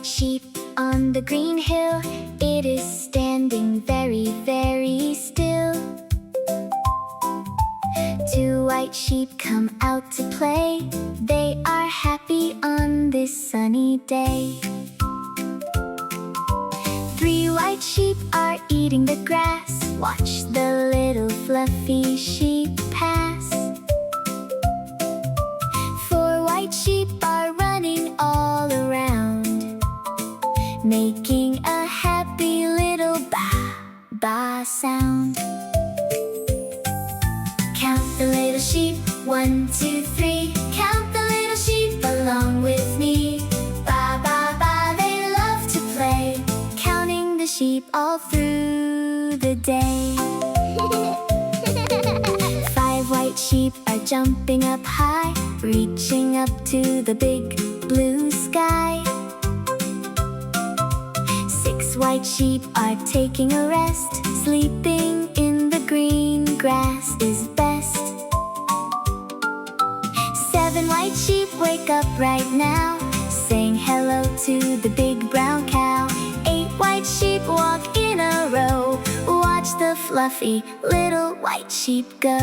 white sheep on the green hill. It is standing very, very still. Two white sheep come out to play. They are happy on this sunny day. Three white sheep are eating the grass. Watch the little fluffy sheep pass. Four white sheep are running all around, making a happy little ba-ba sound. Count the little sheep, 1, 2, 3. Count the little sheep along with me. Ba-ba-ba, they love to play, counting the sheep all through the day. Five white sheep are jumping up high, reaching up to the big blue sky. Six white sheep are taking a rest. Sleeping in the green grass is best. Seven white sheep wake up right now, saying hello to the big brown cow. Eight white sheep walk in a row. Watch the fluffy little white sheep go.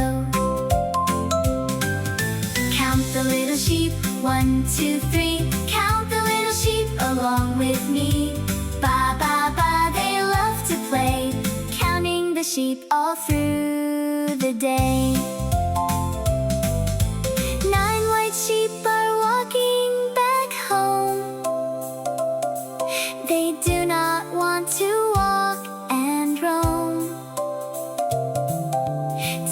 Count the little sheep, 1, 2, 3. Count the little sheep along with me. Ba-ba-ba, they love to play, counting the sheep all through the day. Nine white sheep are walking back home. They do not want to walk and roam.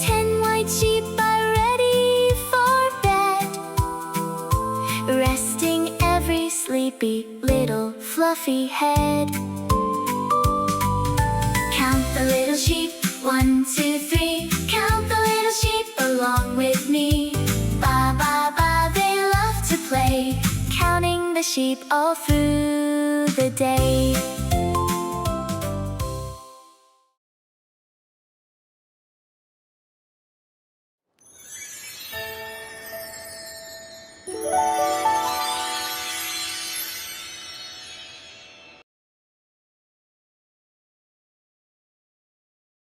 10 white sheep are ready for bed, resting every sleepy little fluffy head. Count the little sheep, 1, 2, 3. Count the little sheep along with me. Ba-ba-ba, they love to play, counting the sheep all through the day.